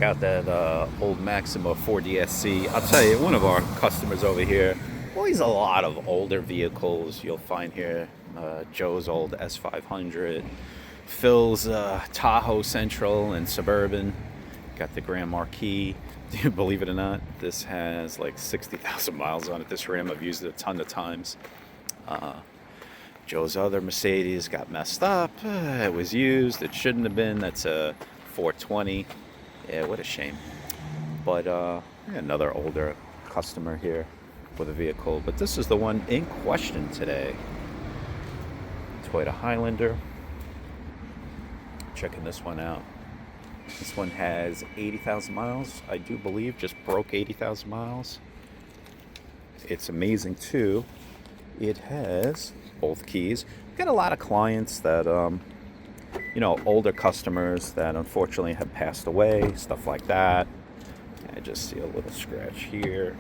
Got that old Maxima 4DSC. I'll tell you, one of our customers over here, well, he's a lot of older vehicles you'll find here. Joe's old S500, Phil's Tahoe Central and Suburban. Got the Grand Marquis. Believe it or not, this has like 60,000 miles on it. This Ram, I've used it a ton of times. Joe's other Mercedes got messed up. It was used. It shouldn't have been. That's a 420. Yeah, what a shame. But another older customer here with a vehicle. But this is the one in question today. Toyota Highlander. Checking this one out. This one has 80,000 miles, I do believe. Just broke 80,000 miles. It's amazing too. It has both keys. Got a lot of clients that older customers that unfortunately have passed away, stuff like that. I just see a little scratch here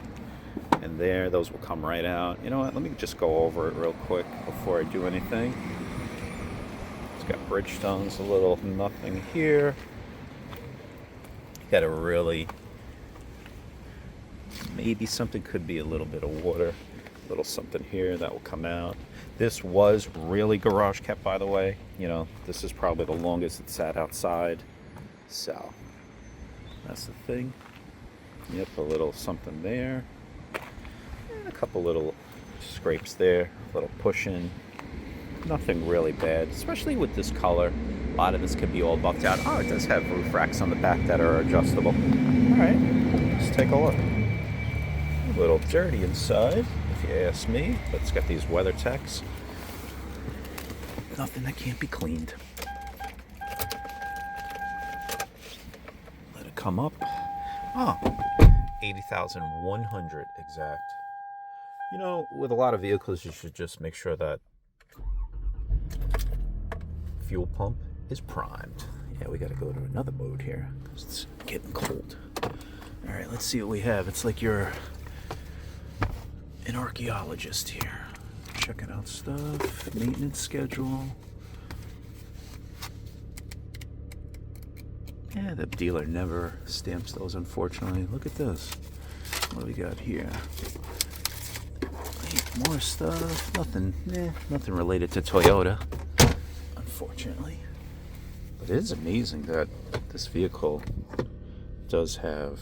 and there. Those will come right out. You know what? Let me just go over it real quick before I do anything. It's got Bridgestones, a little nothing here. Got a really, maybe something could be a little bit of water. A little something here that will come out. This was really garage kept, by the way. You know, this is probably the longest it sat outside. So, that's the thing. Yep, a little something there. And a couple little scrapes there. A little pushing. Nothing really bad, especially with this color. A lot of this could be all buffed out. Oh, it does have roof racks on the back that are adjustable. All right, let's take a look. A little dirty inside, if you ask me, but it's got these weather techs. Nothing that can't be cleaned. Let it come up. Oh, 80,100 exact. You know, with a lot of vehicles, you should just make sure that fuel pump is primed. Yeah, we got to go to another mode here because it's getting cold. All right, let's see what we have. It's like you're an archaeologist here. Checking out stuff, maintenance schedule. Yeah, the dealer never stamps those, unfortunately. Look at this. What do we got here? More stuff. Nothing related to Toyota, unfortunately. But it is amazing that this vehicle does have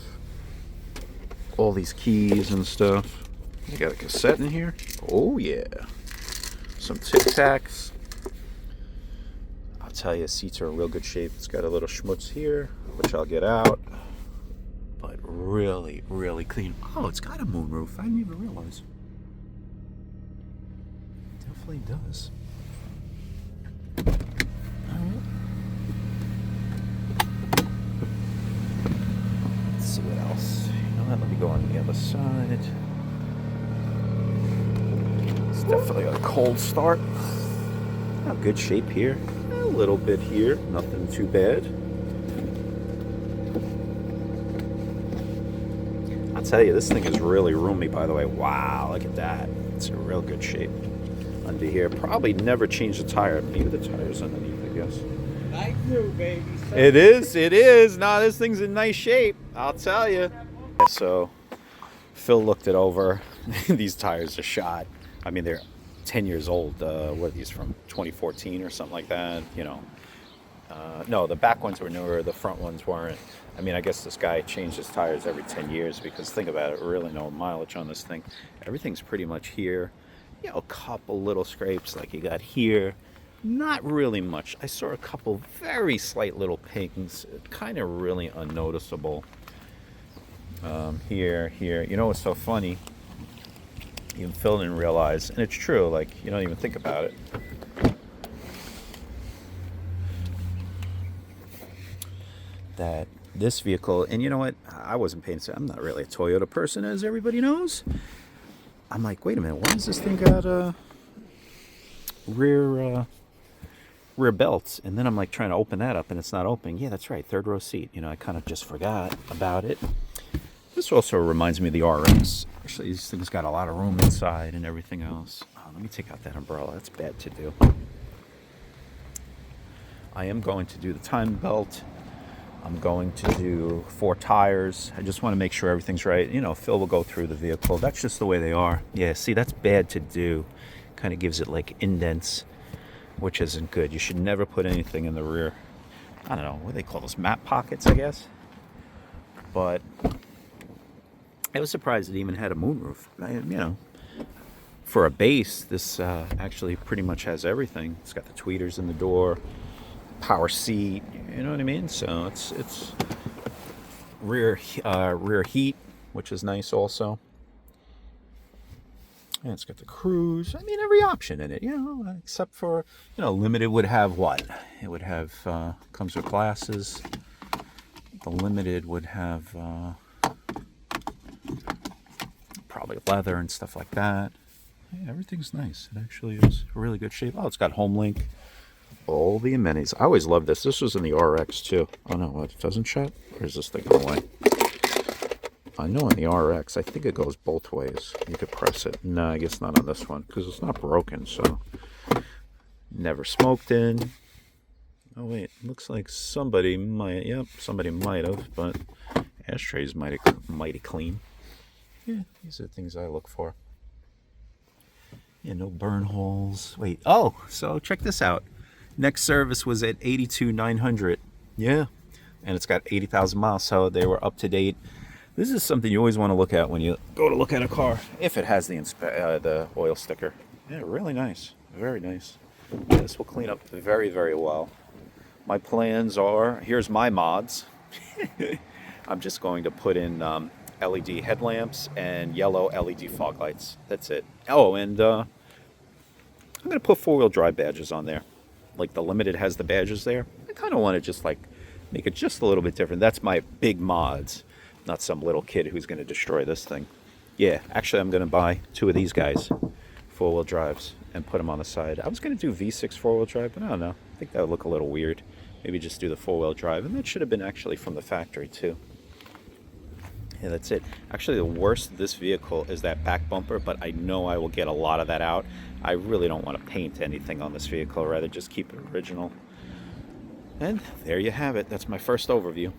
all these keys and stuff. You got a cassette in here. Oh yeah. Some Tic Tacs. I'll tell you, seats are in real good shape. It's got a little schmutz here, which I'll get out. But really, really clean. Oh, it's got a moonroof. I didn't even realize. It definitely does. Alright. Let's see what else. You know what? Let me go on the other side. It's definitely a cold start. Oh, good shape here. A little bit here. Nothing too bad. I'll tell you, this thing is really roomy, by the way. Wow, look at that. It's in real good shape. Under here. Probably never changed the tire. Maybe the tire's underneath, I guess. Like new, baby. It is. Nah, this thing's in nice shape. I'll tell you. So, Phil looked it over. These tires are shot. I mean, they're 10 years old. What are these, from 2014 or something like that? You know. No, the back ones were newer. The front ones weren't. I mean, I guess this guy changed his tires every 10 years because think about it, really no mileage on this thing. Everything's pretty much here. You know, a couple little scrapes like you got here. Not really much. I saw a couple very slight little pings, kind of really unnoticeable. Here. You know what's so funny? Even Phil didn't realize, and it's true, like, you don't even think about it. That this vehicle, and you know what? I wasn't paying attention. I'm not really a Toyota person, as everybody knows. I'm like, wait a minute, why does this thing got rear belts? And then I'm like trying to open that up, and it's not opening. Yeah, that's right, third row seat. You know, I kind of just forgot about it. This also reminds me of the RX. Actually, these things got a lot of room inside and everything else. Oh, let me take out that umbrella. That's bad to do. I am going to do the time belt. I'm going to do 4 tires. I just want to make sure everything's right. You know, Phil will go through the vehicle. That's just the way they are. Yeah, see, that's bad to do. Kind of gives it like indents, which isn't good. You should never put anything in the rear. I don't know, what do they call those? Map pockets, I guess. But I was surprised it even had a moonroof. You know, for a base, this actually pretty much has everything. It's got the tweeters in the door, power seat, you know what I mean? So it's rear heat, which is nice also. And it's got the cruise. I mean, every option in it, you know, except for, you know, Limited would have what? It would have, comes with glasses. The Limited would have probably leather and stuff like that. Yeah, everything's nice. It actually is really good shape. Oh, it's got home link. All the amenities. I always loved this. This was in the RX too. Oh no, what, it doesn't shut? Or is this thing going away? I know in the RX, I think it goes both ways. You could press it. No, I guess not on this one because it's not broken. So, never smoked in. Oh wait, looks like somebody might. Yep, somebody might have, but ashtrays mighty clean. Yeah, these are the things I look for. Yeah, no burn holes. Wait, oh, so check this out. Next service was at 82,900. Yeah, and it's got 80,000 miles, so they were up to date. This is something you always want to look at when you go to look at a car, if it has the oil sticker. Yeah, really nice, very nice. Yeah, this will clean up very, very well. My plans are, here's my mods. I'm just going to put in LED headlamps and yellow LED fog lights. That's it. Oh, and I'm going to put 4-wheel drive badges on there. Like the Limited has the badges there. I kind of want to just like make it just a little bit different. That's my big mods, not some little kid who's going to destroy this thing. Yeah, actually I'm going to buy 2 of these guys, 4-wheel drives, and put them on the side. I was going to do V6 4-wheel drive, but I don't know. I think that would look a little weird. Maybe just do the 4-wheel drive, and that should have been actually from the factory too. Yeah, that's it. Actually, the worst of this vehicle is that back bumper, but I know I will get a lot of that out. I really don't want to paint anything on this vehicle, rather just keep it original. And there you have it. That's my first overview.